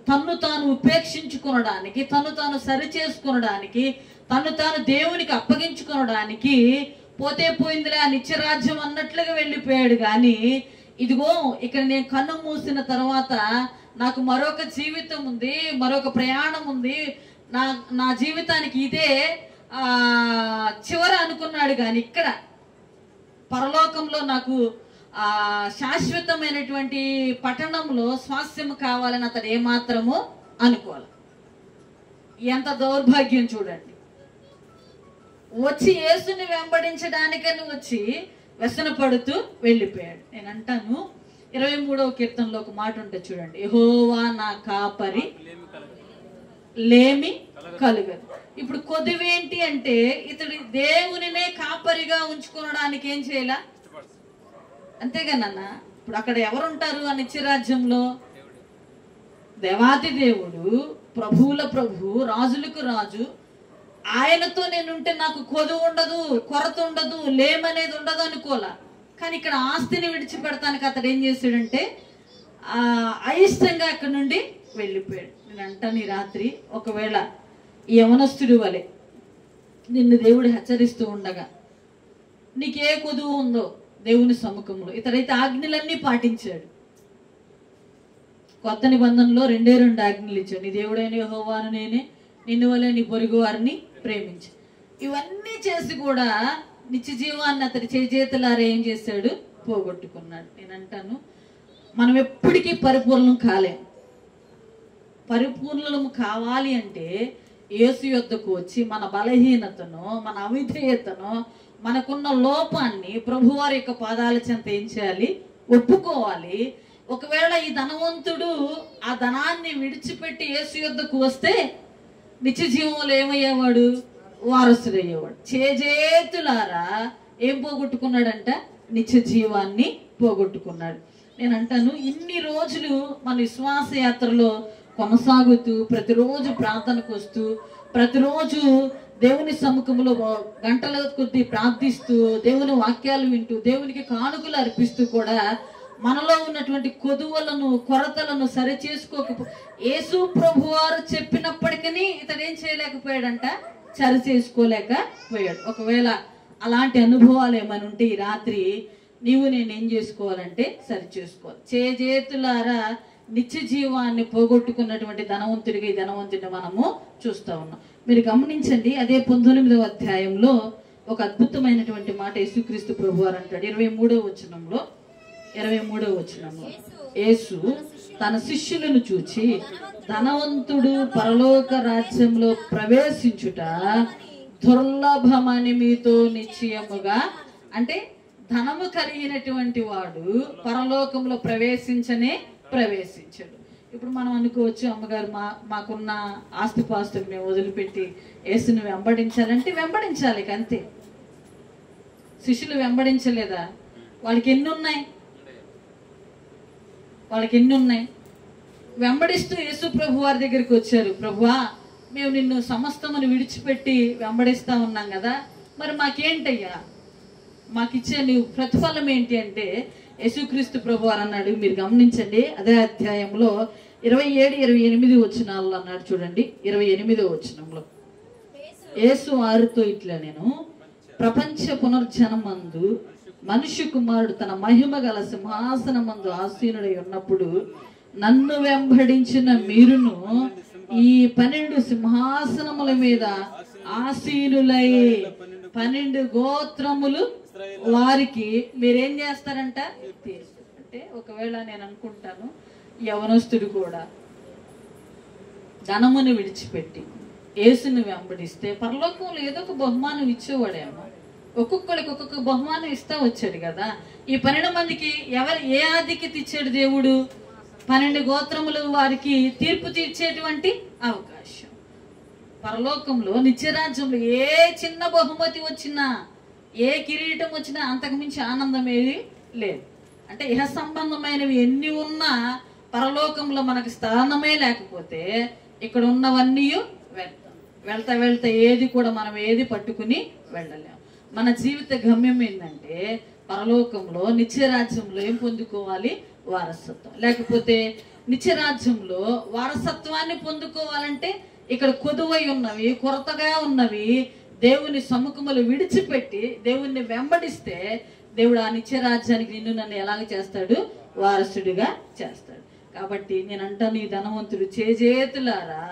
తన్ను తాను ఉపేక్షించుకునడానికి, తను తాను సరి చేసుకునడానికి, తను తాను దేవునికి అప్పగించుకునడానికి పోతే పోయిందిలే ఆ నిత్యరాజ్యం అన్నట్లుగా వెళ్ళిపోయాడు. కానీ ఇదిగో ఇక్కడ నేను కన్ను మూసిన తర్వాత నాకు మరొక జీవితం ఉంది, మరొక ప్రయాణం ఉంది, నా జీవితానికి ఇదే చివర అనుకున్నాడు. కానీ ఇక్కడ పరలోకంలో నాకు శాశ్వతమైనటువంటి పట్టణంలో స్వాస్థ్యం కావాలని అతడు ఏమాత్రము అనుకోవాలి. ఎంత దౌర్భాగ్యం చూడండి. వచ్చి యేసుని వెంబడించడానికని వచ్చి వ్యసన పడుతూ వెళ్ళిపోయాడు. నేను అంటాను 23వ కీర్తనలో ఒక మాట ఉంటే చూడండి, యెహోవా నా కాపరి లేమి కలుగదు. ఇప్పుడు కొద్దివేంటి అంటే ఇతడు దేవునినే కాపరిగా ఉంచుకోవడానికి ఏం చేయాల, అంతేగా నాన్న. ఇప్పుడు అక్కడ ఎవరుంటారు ఆ నిత్యరాజ్యంలో? దేవాది దేవుడు, ప్రభువుల ప్రభు, రాజులకు రాజు. ఆయనతో నేనుంటే నాకు కొదువు ఉండదు, కొరత ఉండదు, లేమనేది ఉండదు అనుకోలా. కానీ ఇక్కడ ఆస్తిని విడిచిపెడతానికి అతడు ఏం చేశాడంటే అయిష్టంగా అక్కడి నుండి వెళ్ళిపోయాడు. నేను అంటాను ఈ రాత్రి ఒకవేళ ఈ యవనస్తుడి వలె నిన్ను దేవుడు హెచ్చరిస్తూ ఉండగా నీకే కొదువు ఉందో దేవుని సముఖంలో, ఇతడైతే ఆజ్ఞలన్నీ పాటించాడు. కొత్త నిబంధనలో 2 ఆజ్ఞలు ఇచ్చాడు. నీ దేవుడైన యెహోవాను నేనే, నిన్ను వలె నీ పొరుగు వారిని ప్రేమించు. ఇవన్నీ చేసి కూడా నిత్య జీవాన్ని అతడి చేతులారా ఏం చేశాడు, పోగొట్టుకున్నాడు. నేను అంటాను మనం ఎప్పటికీ పరిపూర్ణం కాలేం. పరిపూర్ణము కావాలి అంటే యేసు యొద్దకు వచ్చి మన బలహీనతను, మన అవిధేయతను, మనకున్న లోపాన్ని ప్రభువారి యొక్క పాదాల చెంత ఏం చేయాలి, ఒప్పుకోవాలి. ఒకవేళ ఈ ధనవంతుడు ఆ ధనాన్ని విడిచిపెట్టి యేసు యొద్దకు వస్తే నిత్య జీవంలో ఏమయ్యేవాడు, వారసుడయ్యేవాడు. చేతులారా ఏం పోగొట్టుకున్నాడంట, నిత్య జీవాన్ని పోగొట్టుకున్నాడు. నేను అంటాను ఇన్ని రోజులు మన విశ్వాస యాత్రలో కొనసాగుతూ, ప్రతిరోజు ప్రార్థనకు వస్తూ, ప్రతిరోజు దేవుని సముఖంలో గంటల కొద్దీ ప్రార్థిస్తూ, దేవుని వాక్యాలు వింటూ, దేవునికి కానుకలు అర్పిస్తూ కూడా మనలో ఉన్నటువంటి కొదువలను, కొరతలను సరి చేసుకోకపో యేసు ప్రభువారు చెప్పినప్పటికీ ఇతడు ఏం చేయలేకపోయాడంట, సరి చేసుకోలేకపోయాడు. ఒకవేళ అలాంటి అనుభవాలు ఏమైనా ఉంటే ఈ రాత్రి నీవు నేనేం చేసుకోవాలంటే సరి చేసుకోవాలి. చేతులారా నిత్య జీవాన్ని పోగొట్టుకున్నటువంటి ధనవంతుడిగా ఈ ధనవంతుడిని మనము చూస్తా ఉన్నాం. మీరు గమనించండి, అదే 19వ అధ్యాయంలో ఒక అద్భుతమైనటువంటి మాట యేసుక్రీస్తు ప్రభువారు అంటాడు. 23వ వచనంలో యేసు తన శిష్యులను చూచి, ధనవంతుడు పరలోక రాజ్యంలో ప్రవేశించుట దుర్లభమని మీతో నిశ్చయముగా, అంటే ధనము కలిగినటువంటి వాడు పరలోకంలో ప్రవేశించాడు. ఇప్పుడు మనం అనుకోవచ్చు, అమ్మగారు మాకున్న ఆస్తిపాస్తులు మేము వదిలిపెట్టి యేసుని వెంబడించాలంటే వెంబడించాలి అంతే. శిష్యులు వెంబడించలేదా? వాళ్ళకి ఎన్ని ఉన్నాయి? వెంబడిస్తూ యేసు ప్రభు వారి దగ్గరికి వచ్చారు. ప్రభువా, మేము నిన్ను సమస్తమును విడిచిపెట్టి వెంబడిస్తా ఉన్నాం కదా, మరి మాకేంటయ్యా, మాకిచ్చే నీవు ప్రతిఫలం ఏంటి అంటే యేసుక్రీస్తు ప్రభు వారు అన్నాడు. మీరు గమనించండి, అదే అధ్యాయంలో 27-28 వచనాల్లో అన్నాడు చూడండి. 28వ వచనంలో యేసు వారితో ఇట్లా, నేను ప్రపంచ పునర్జనమందు మనుష్య కుమారుడు తన మహిమ గల సింహాసనమందు ఆసీనుడై ఉన్నప్పుడు నన్ను వెంబడించిన మీరును ఈ 12 సింహాసనముల మీద ఆసీనులై 12 గోత్రములు వారికి మీరేం చేస్తారంట, తీర్పు. అంటే ఒకవేళ నేను అనుకుంటాను యవనస్తుడు కూడా ధనమును విడిచిపెట్టి యేసుని వెంబడిస్తే పరలోకంలో ఏదో ఒక బహుమానం ఇచ్చేవాడేమో. ఒక్కొక్కరికి ఒక్కొక్క బహుమానం ఇస్తా వచ్చాడు కదా. ఈ 12 మందికి ఏ ఆధిక్యత ఇచ్చాడు దేవుడు? 12 గోత్రములు వారికి తీర్పు తీర్చేటువంటి అవకాశం. పరలోకంలో నిత్యరాజ్యంలో ఏ చిన్న బహుమతి వచ్చినా, ఏ కిరీటం వచ్చినా అంతకుమించి ఆనందం ఏది లేదు. అంటే ఇహ సంబంధమైనవి ఎన్ని ఉన్నా పరలోకంలో మనకి స్థానమే లేకపోతే ఇక్కడ ఉన్నవన్నీ వెళ్తా ఏది కూడా మనం ఏది పట్టుకుని వెళ్ళలేము. మన జీవిత గమ్యం ఏంటంటే పరలోకంలో నిత్యరాజ్యంలో ఏం పొందుకోవాలి? వారసత్వం. లేకపోతే నిత్యరాజ్యంలో వారసత్వాన్ని పొందుకోవాలంటే ఇక్కడ కొదువై ఉన్నవి, కొరతగా ఉన్నవి దేవుని సముఖములు విడిచిపెట్టి దేవుణ్ణి వెంబడిస్తే దేవుడు ఆ నిత్యరాజ్యానికి నిన్ను నన్ను ఎలాగ చేస్తాడు? వారసుడిగా చేస్తాడు. కాబట్టి నేను అంటాను, ఈ ధనవంతుడు చేజేతులారా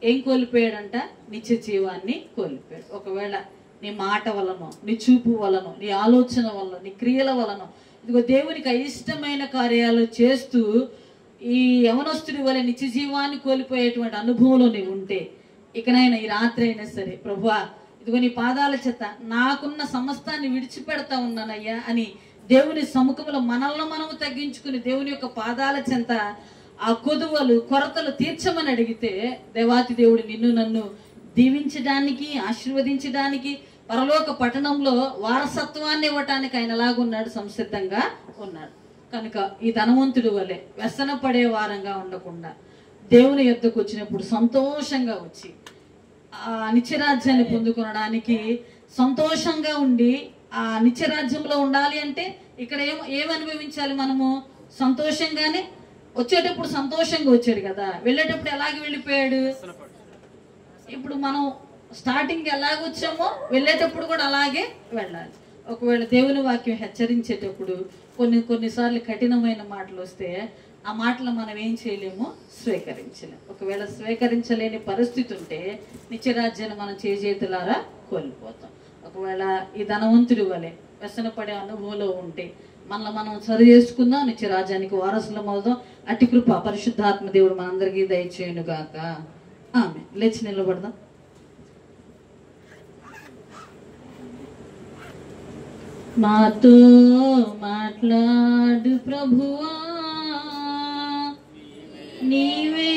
ఏం కోల్పోయాడంట? నిత్య జీవాన్ని కోల్పోయాడు. ఒకవేళ నీ మాట వలన, నీ చూపు వలన, నీ ఆలోచన వలన, నీ క్రియల వలన ఇదిగో దేవునికి అయిష్టమైన కార్యాలు చేస్తూ ఈ యవనస్తుడి వలె నిత్య జీవాన్ని కోల్పోయేటువంటి అనుభవంలో నీవు ఉంటే ఇకనైనా ఈ రాత్రి అయినా సరే, ప్రభువా ఇదిగో నీ పాదాల చేత నాకున్న సమస్తాన్ని విడిచిపెడతా ఉన్నానయ్యా అని దేవుని సముఖంలో మనల్ని మనము తగ్గించుకుని దేవుని యొక్క పాదాల చెంత ఆ కొదువలు, కొరతలు తీర్చమని అడిగితే దేవాతి దేవుడు నిన్ను నన్ను దీవించడానికి, ఆశీర్వదించడానికి, పరలోక పట్టణంలో వారసత్వాన్ని ఇవ్వటానికి ఆయన ఎలాగున్నాడు? సంసిద్ధంగా ఉన్నాడు. కనుక ఈ ధనవంతుడి వలె వ్యసన పడే వారంగా ఉండకుండా దేవుని యొద్దకు వచ్చినప్పుడు సంతోషంగా వచ్చి ఆ నిత్యరాజ్యాన్ని పొందుకొనడానికి సంతోషంగా ఉండి ఆ నిత్యరాజ్యంలో ఉండాలి అంటే ఇక్కడ ఏమనుభవించాలి? మనము సంతోషంగానే వచ్చేటప్పుడు సంతోషంగా వచ్చాడు కదా, వెళ్ళేటప్పుడు ఎలాగే వెళ్ళిపోయాడు? ఇప్పుడు మనం స్టార్టింగ్ ఎలాగొచ్చామో వెళ్ళేటప్పుడు కూడా అలాగే వెళ్ళాలి. ఒకవేళ దేవుని వాక్యం హెచ్చరించేటప్పుడు కొన్నిసార్లు కఠినమైన మాటలు వస్తే ఆ మాటలు మనం ఏం చేయలేము? స్వీకరించలేము. ఒకవేళ స్వీకరించలేని పరిస్థితి ఉంటే నిత్యరాజ్యాన్ని మనం చేజేతులారా కోల్పోతాం. ఒకవేళ ఈ ధనవంతుడి వలె వ్యసనపడే అనుభవంలో ఉంటే మనల్ని మనం సరి చేసుకుందాం, నిత్యరాజ్యానికి వారసులం అవుదాం. అట్టి కృప పరిశుద్ధాత్మ దేవుడు మనందరికీ దయచేయును గాక. ఆమె లేచి నిలబడదాం. నాతో మాట్లాడు ప్రభువా, నీవే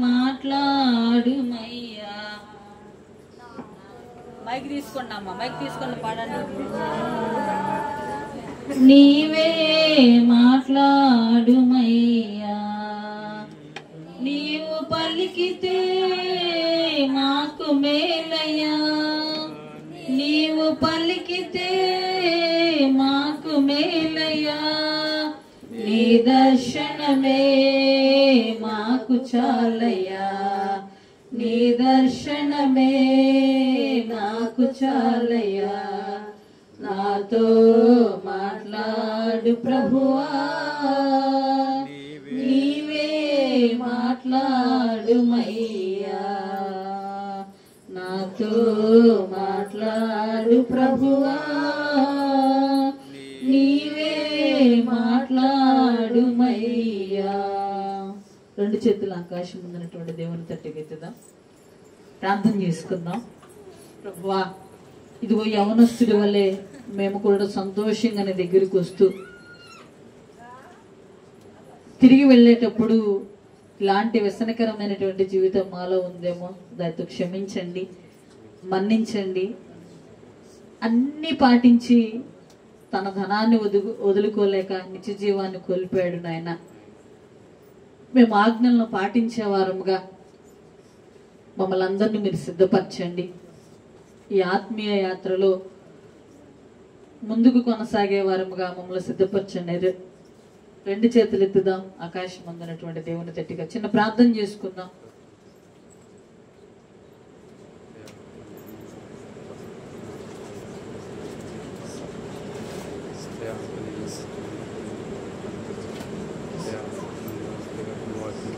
మాట్లాడుమయ్యా. మైక్ తీసుకోండి అమ్మా, మైక్ తీసుకొని పాడండి. నీవే మాట్లాడుమయ్యా, నీవు పలికితే మాకు మేలయ్యా, నీవు పలికితే మాకు మేలయ్యా, నీ దర్శనమే మాకు చాలయ్యా, నీ దర్శనమే నాకు చాలయ్యా. నాతో మాట్లాడు ప్రభువా, నీవే మాట్లాడుమయ్యా, నాతో మాట్లాడు ప్రభువా, నీవే మాట్లాడుమయ్యా. రెండు చేతుల ఆకాశం ముందున్నటువంటి దేవుని తట్టుకెత్తుదాం, ప్రార్థన చేసుకుందాం. ప్రభువా ఇదిగో యవనస్తుడి వల్లే మేము కూడా సంతోషంగానే దగ్గరికి వస్తూ తిరిగి వెళ్ళేటప్పుడు ఇలాంటి వ్యసనకరమైనటువంటి జీవితం మాలో ఉందేమో దానితో క్షమించండి, మన్నించండి. అన్నీ పాటించి తన ధనాన్ని వదులుకోలేక నిత్య జీవాన్ని కోల్పోయాడు నాయన. మేము ఆజ్ఞలను పాటించే వారముగా మమ్మల్ని అందరినీ మీరు సిద్ధపరచండి. ఈ ఆత్మీయ యాత్రలో ముందుకు కొనసాగే వారముగా మమ్మల్ని సిద్ధపరచండి. రెండు చేతులు ఎత్తుదాం, ఆకాశం అందునటువంటి దేవుని తట్టిగా చిన్న ప్రార్థన చేసుకుందాం.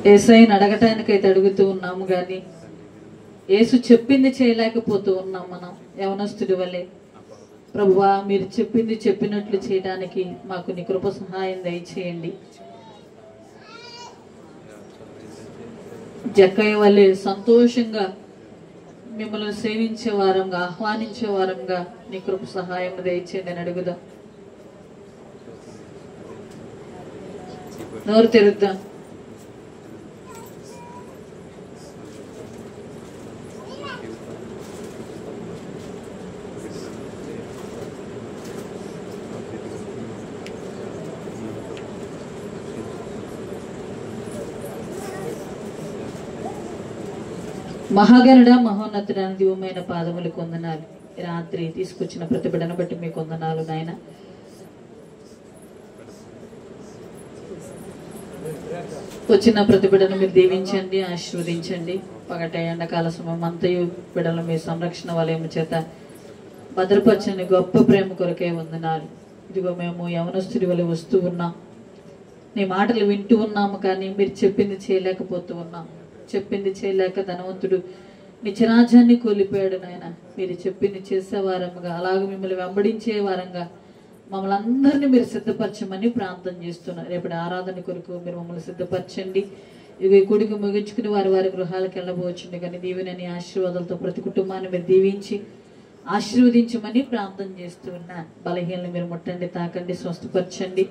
యేసయ్యను అడగటానికైతే అడుగుతూ ఉన్నాము కానీ యేసు చెప్పింది చేయలేకపోతూ ఉన్నాం మనం యవనస్తుడి వల్లే. ప్రభువా మీరు చెప్పింది చెప్పినట్లు చేయడానికి మాకు నీ కృప సహాయం దయచేయండి. జక్కయ్య వల్లే సంతోషంగా మిమ్మల్ని సేవించే వారంగా, ఆహ్వానించే వారంగా నీ కృప సహాయం దయచేయండి అని అడుగుదాం. నోరు తెరుద్దాం. మహాగణుడ, మహోన్నతుడ, దివ్యమైన పాదములకు వందనాలు. ఈ రాత్రి తీసుకొచ్చిన ప్రతి బిడ్డను బట్టి మీకు వందనాలు నాయన. వచ్చిన ప్రతి బిడ్డను మీరు దీవించండి, ఆశీర్వదించండి. పగట ఎండాకాల సమయం అంతయు బిడ్డలు మీ సంరక్షణ వలయము చేత భద్రపరచని గొప్ప ప్రేమ కొరకే వందనాలు. ఇదిగో మేము యవనస్తుడి వలె వస్తూ ఉన్నాం, నీ మాటలు వింటూ ఉన్నాము, కానీ మీరు చెప్పింది చేయలేకపోతూ ఉన్నాం. చెప్పింది చేయలేక ధనవంతుడు నిత్యరాజ్యాన్ని కోల్పోయాడు నాయన. మీరు చెప్పింది చేసేవారంగా, అలాగే మిమ్మల్ని వెంబడించే వారంగా మమ్మల్ని అందరినీ మీరు సిద్ధపరచమని ప్రార్థన చేస్తున్నారు. రేపటి ఆరాధన కొరకు మీరు మమ్మల్ని సిద్ధపరచండి. ఇవి కొడుకు ముగించుకుని వారి వారి గృహాలకు వెళ్ళబోచుండే, కానీ దీవెనని ఆశీర్వాదాలతో ప్రతి కుటుంబాన్ని మీరు దీవించి ఆశీర్వదించమని ప్రార్థన చేస్తూ ఉన్నా. బలహీనలు మీరు ముట్టండి, తాకండి, స్వస్థపరచండి.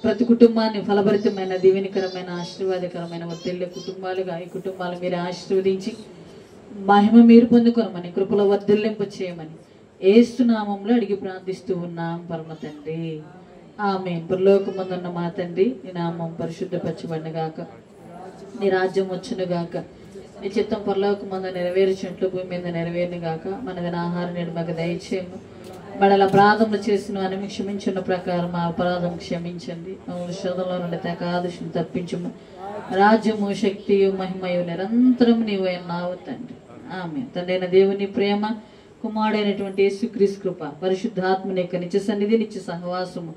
ప్రతి కుటుంబాన్ని ఫలభరితమైన దీవెనికరమైన ఆశీర్వాదకరమైన వర్ధిల్లే కుటుంబాలుగా ఈ కుటుంబాలు మీరు ఆశీర్వదించి మహిమ మీరు పొందుకోమని, కృపలో వర్ధిల్లింప చేయమని యేసు నామములో అడిగి ప్రార్థిస్తూ ఉన్నాం పరమ తండ్రి, ఆమేన్. పరలోకమందున్న మా తండ్రి, నీ నామం పరిశుద్ధపరచబడునుగాక, నీ రాజ్యం వచ్చునుగాక, నీ చిత్తం పరలోకమందు నెరవేర్చినట్లు భూమి మీద నెరవేరునుగాక. మనది ఆహారం నేడు మాకు దయచేయము, మనల అపరాధములు చేసిన వారిని క్షమించిన ప్రకారం మా అపరాధం క్షమించండి. మమ్మల్ని శోధనలో నుండి ఆదర్శం తప్పించము. రాజ్యము, శక్తియు, మహిమయు నిరంతరం నీవు ఉన్నావు తండ్రి, ఆమేన్. తండ్రైన దేవుని ప్రేమ, కుమారుడైనటువంటి యేసుక్రీస్తు కృప, పరిశుద్ధాత్మని యొక్క నిత్య సన్నిధి, నిత్య సహవాసము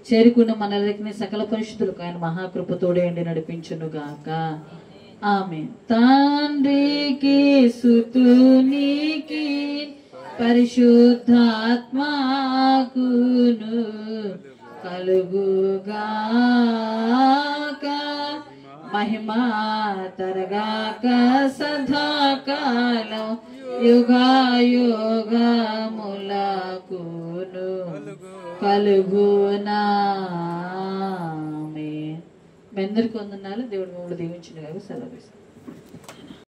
చేరుకున్న మనలకి సకల పరిశుద్ధులకు ఆయన మహాకృపతోడే ఉండి నడిపించునుగాక, ఆమేన్. తండ్రికి సుతునికి పరిశుద్ధాత్మకును కలుగుగాక మహిమా తరగాక సదాకాలం యుగాయుగములకును కలుగునామే. మీ అందరికీ వందనాలు. దేవుడు మమ్మల్ని దీవించునుగాక. సెలవు.